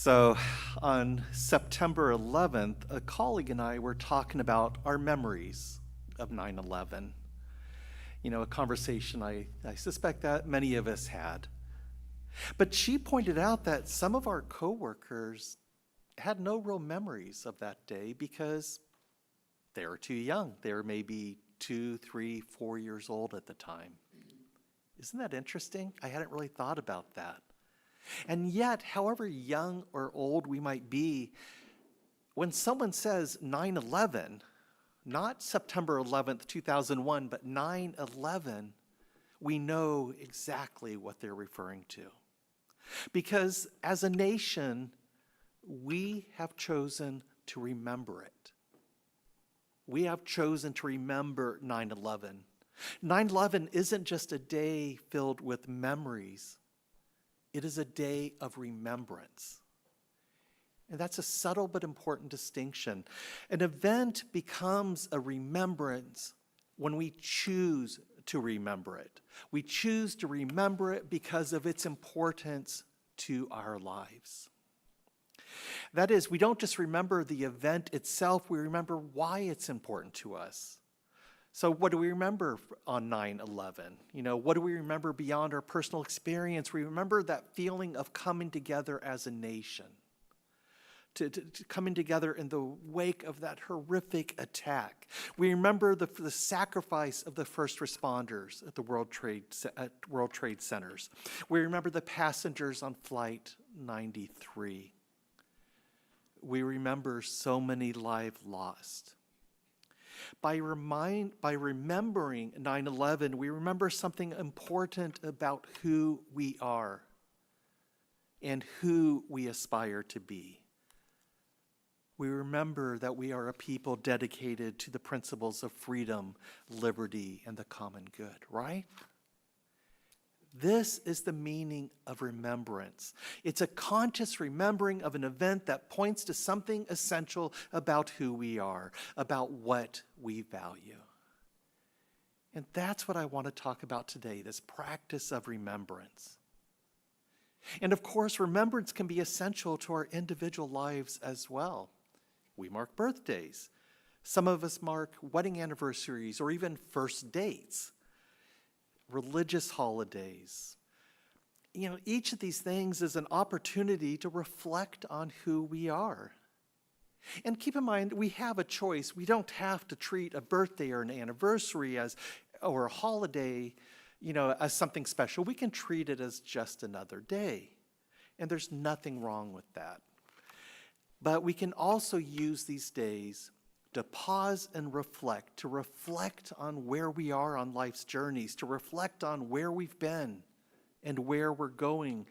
So on September 11th, a colleague and I were talking about our memories of 9/11. A conversation I suspect that many of us had. But she pointed out that some of our coworkers had no real memories of that day because they were too young. They were maybe 2, 3, 4 years old at the time. Isn't that interesting? I hadn't really thought about that. And yet, however young or old we might be, when someone says 9/11, not September 11th, 2001, but 9/11, we know exactly what they're referring to. Because as a nation, we have chosen to remember it. We have chosen to remember 9/11. 9/11 isn't just a day filled with memories. It is a day of remembrance. And that's a subtle but important distinction. An event becomes a remembrance when we choose to remember it. We choose to remember it because of its importance to our lives. That is, we don't just remember the event itself, we remember why it's important to us. So what do we remember on 9/11? What do we remember beyond our personal experience? We remember that feeling of coming together as a nation, to coming together in the wake of that horrific attack. We remember the sacrifice of the first responders at the World Trade Centers. We remember the passengers on Flight 93. We remember so many lives lost. By remembering 9/11, we remember something important about who we are and who we aspire to be. We remember that we are a people dedicated to the principles of freedom, liberty, and the common good, right? This is the meaning of remembrance. It's a conscious remembering of an event that points to something essential about who we are, about what we value. And that's what I want to talk about today, this practice of remembrance. And of course, remembrance can be essential to our individual lives as well. We mark birthdays. Some of us mark wedding anniversaries or even first dates. Religious holidays. Each of these things is an opportunity to reflect on who we are. And keep in mind, we have a choice. We don't have to treat a birthday or an anniversary or a holiday, as something special. We can treat it as just another day. And there's nothing wrong with that. But we can also use these days to pause and reflect, to reflect on where we are on life's journeys, to reflect on where we've been and where we're going,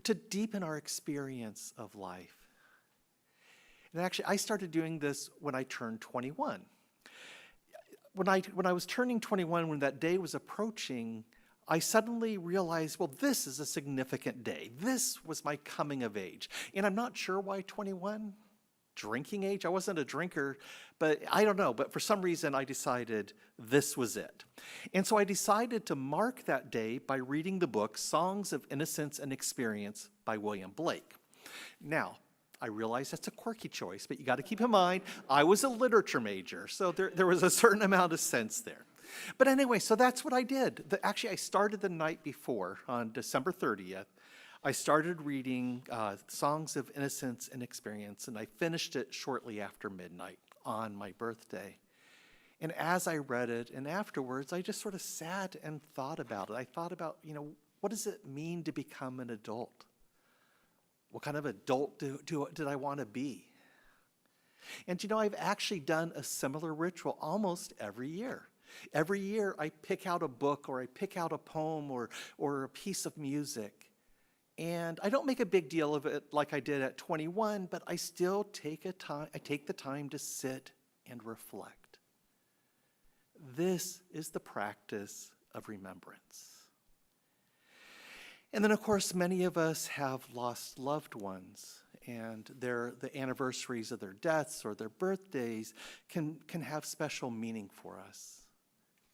to deepen our experience of life. And actually, I started doing this when I turned 21. When I was turning 21, when that day was approaching, I suddenly realized, well, this is a significant day. This was my coming of age. And I'm not sure why 21. Drinking age? I wasn't a drinker, but I don't know. But for some reason, I decided this was it. And so I decided to mark that day by reading the book Songs of Innocence and Experience by William Blake. Now, I realize that's a quirky choice, but you got to keep in mind, I was a literature major, so there was a certain amount of sense there. But anyway, so that's what I did. Actually, I started the night before, on December 30th. I started reading Songs of Innocence and Experience, and I finished it shortly after midnight on my birthday. And as I read it, and afterwards, I just sort of sat and thought about it. I thought about, what does it mean to become an adult? What kind of adult did I want to be? And I've actually done a similar ritual almost every year. Every year, I pick out a book, or I pick out a poem, or a piece of music. And I don't make a big deal of it like I did at 21, but I still take the time to sit and reflect. This is the practice of remembrance. And then, of course, many of us have lost loved ones, and the anniversaries of their deaths or their birthdays can have special meaning for us.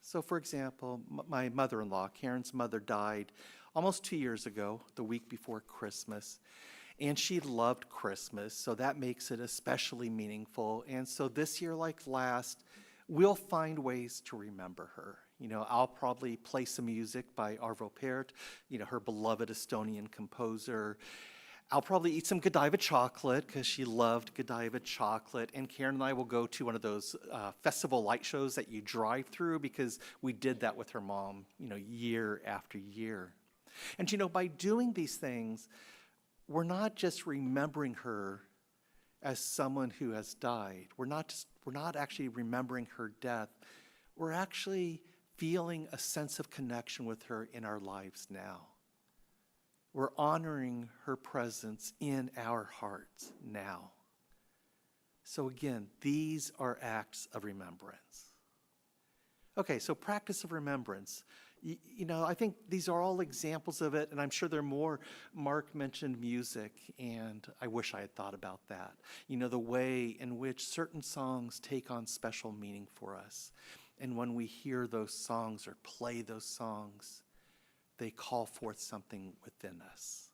So, for example, my mother-in-law, Karen's mother, died almost 2 years ago, the week before Christmas. And she loved Christmas, so that makes it especially meaningful. And so this year, like last, we'll find ways to remember her. I'll probably play some music by Arvo Pärt, her beloved Estonian composer. I'll probably eat some Godiva chocolate because she loved Godiva chocolate. And Karen and I will go to one of those festival light shows that you drive through because we did that with her mom, year after year. And by doing these things, we're not just remembering her as someone who has died. We're not actually remembering her death. We're actually feeling a sense of connection with her in our lives now. We're honoring her presence in our hearts now. So again, these are acts of remembrance. Okay, so practice of remembrance. I think these are all examples of it, and I'm sure there are more. Mark mentioned music, and I wish I had thought about that. The way in which certain songs take on special meaning for us. And when we hear those songs or play those songs, they call forth something within us.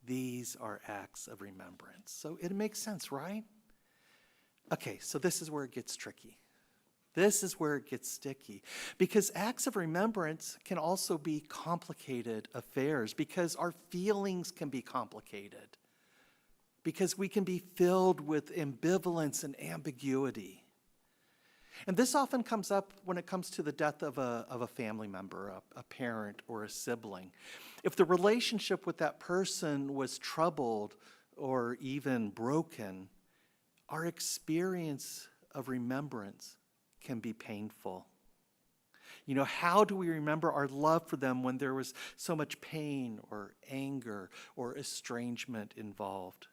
These are acts of remembrance. So it makes sense, right? Okay, so this is where it gets tricky. This is where it gets sticky. Because acts of remembrance can also be complicated affairs, because our feelings can be complicated, because we can be filled with ambivalence and ambiguity. And this often comes up when it comes to the death of a family member, a parent or a sibling. If the relationship with that person was troubled or even broken, our experience of remembrance can be painful. How do we remember our love for them when there was so much pain or anger or estrangement involved?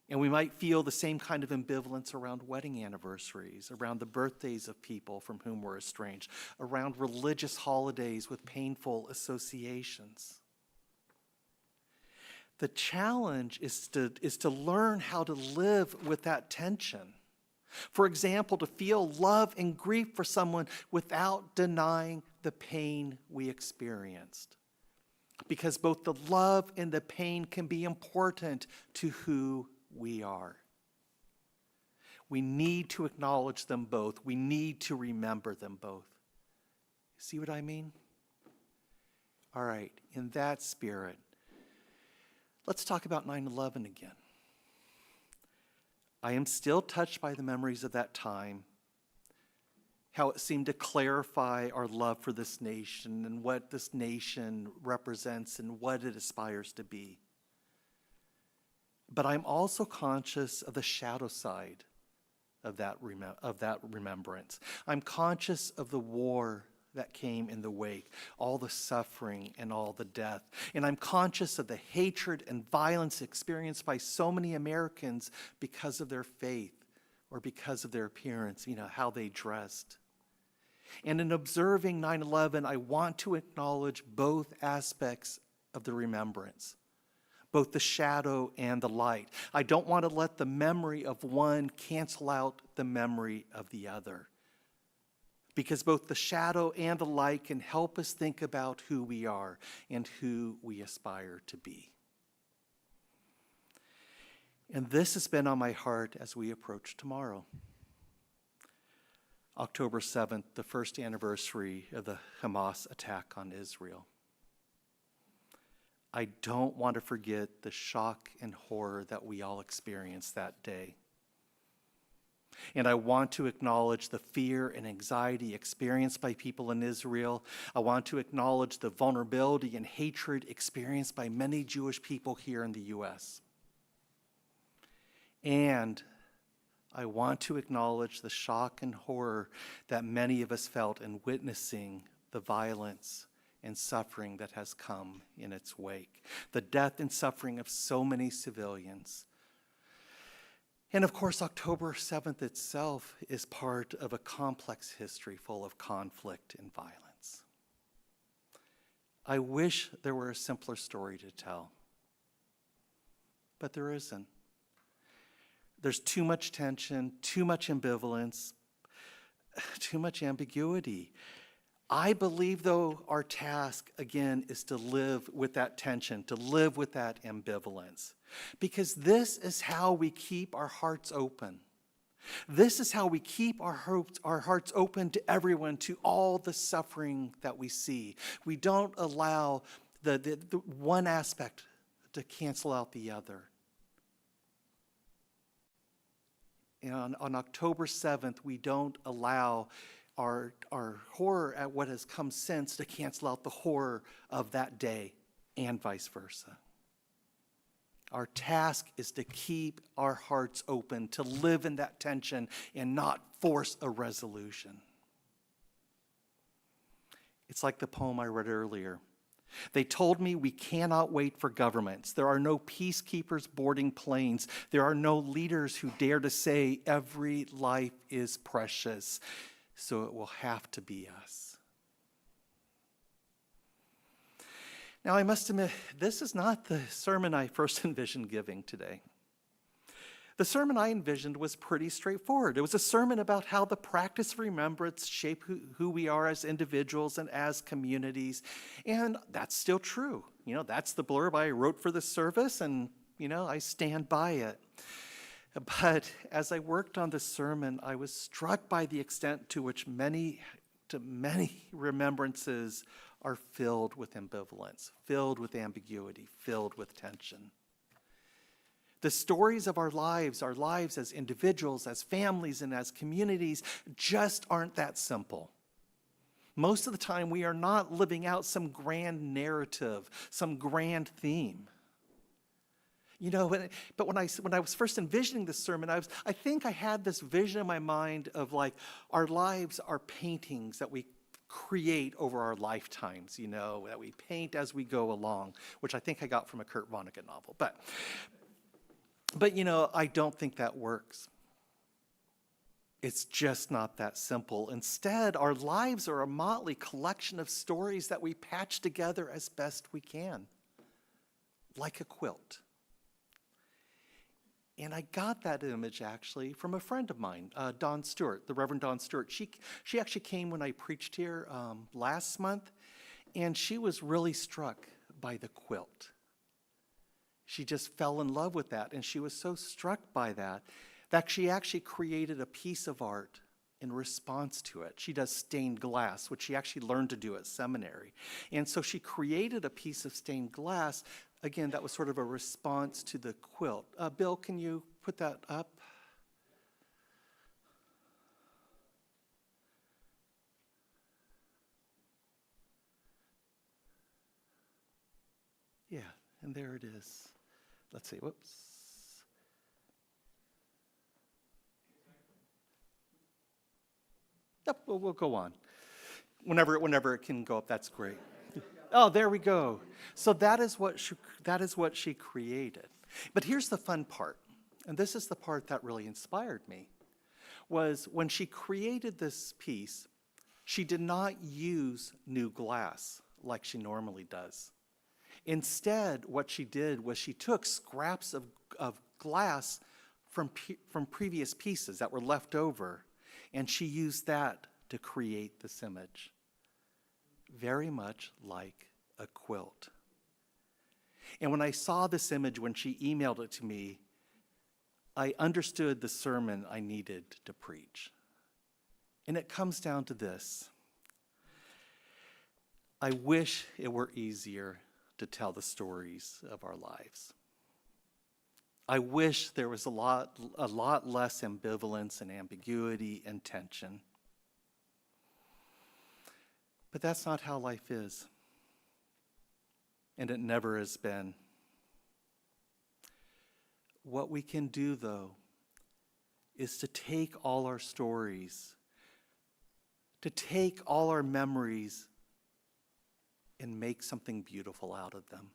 And we might feel the same kind of ambivalence around wedding anniversaries, around the birthdays of people from whom we're estranged, around religious holidays with painful associations. The challenge is to learn how to live with that tension. For example, to feel love and grief for someone without denying the pain we experienced. Because both the love and the pain can be important to who we are. We need to acknowledge them both. We need to remember them both. See what I mean? All right, in that spirit, let's talk about 9/11 again. I am still touched by the memories of that time, how it seemed to clarify our love for this nation and what this nation represents and what it aspires to be. But I'm also conscious of the shadow side of that remembrance. I'm conscious of the war that came in the wake, all the suffering and all the death. And I'm conscious of the hatred and violence experienced by so many Americans because of their faith or because of their appearance, how they dressed. And in observing 9/11, I want to acknowledge both aspects of the remembrance, both the shadow and the light. I don't want to let the memory of one cancel out the memory of the other, because both the shadow and the light can help us think about who we are and who we aspire to be. And this has been on my heart as we approach tomorrow. October 7th, the first anniversary of the Hamas attack on Israel. I don't want to forget the shock and horror that we all experienced that day. And I want to acknowledge the fear and anxiety experienced by people in Israel. I want to acknowledge the vulnerability and hatred experienced by many Jewish people here in the U.S. And I want to acknowledge the shock and horror that many of us felt in witnessing the violence and suffering that has come in its wake, the death and suffering of so many civilians. And of course, October 7th itself is part of a complex history full of conflict and violence. I wish there were a simpler story to tell, but there isn't. There's too much tension, too much ambivalence, too much ambiguity. I believe, though, our task, again, is to live with that tension, to live with that ambivalence, because this is how we keep our hearts open. This is how we keep our hearts open to everyone, to all the suffering that we see. We don't allow the one aspect to cancel out the other. And on October 7th, we don't allow our horror at what has come since to cancel out the horror of that day, and vice versa. Our task is to keep our hearts open, to live in that tension and not force a resolution. It's like the poem I read earlier. They told me we cannot wait for governments. There are no peacekeepers boarding planes. There are no leaders who dare to say every life is precious. So it will have to be us. Now, I must admit, this is not the sermon I first envisioned giving today. The sermon I envisioned was pretty straightforward. It was a sermon about how the practice of remembrance shape who we are as individuals and as communities. And that's still true. That's the blurb I wrote for the service, and, I stand by it. But as I worked on the sermon, I was struck by the extent to which many remembrances are filled with ambivalence, filled with ambiguity, filled with tension. The stories of our lives as individuals, as families, and as communities just aren't that simple. Most of the time, we are not living out some grand narrative, some grand theme. But when I was first envisioning this sermon, I think I had this vision in my mind of like our lives are paintings that we create over our lifetimes, that we paint as we go along, which I think I got from a Kurt Vonnegut novel. But I don't think that works. It's just not that simple. Instead, our lives are a motley collection of stories that we patch together as best we can, like a quilt. And I got that image, actually, from a friend of mine, Dawn Stewart, the Reverend Dawn Stewart. She actually came when I preached here last month, and she was really struck by the quilt. She just fell in love with that, and she was so struck by that she actually created a piece of art in response to it. She does stained glass, which she actually learned to do at seminary. And so she created a piece of stained glass. Again, that was sort of a response to the quilt. Bill, can you put that up? Yeah, and there it is. Let's see, whoops. Yep, we'll go on. Whenever it can go up, that's great. Oh, there we go. So that is what she created. But here's the fun part, and this is the part that really inspired me, was when she created this piece, she did not use new glass like she normally does. Instead, what she did was she took scraps of glass from previous pieces that were left over, and she used that to create this image. Very much like a quilt. And when I saw this image, when she emailed it to me, I understood the sermon I needed to preach. And it comes down to this. I wish it were easier to tell the stories of our lives. I wish there was a lot less ambivalence and ambiguity and tension. But that's not how life is. And it never has been. What we can do, though, is to take all our stories, to take all our memories, and make something beautiful out of them.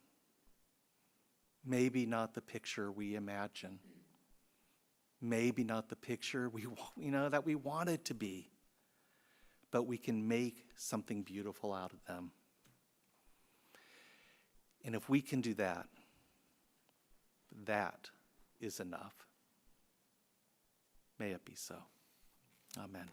Maybe not the picture we imagine. Maybe not the picture that we want it to be. But we can make something beautiful out of them. And if we can do that, that is enough. May it be so. Amen.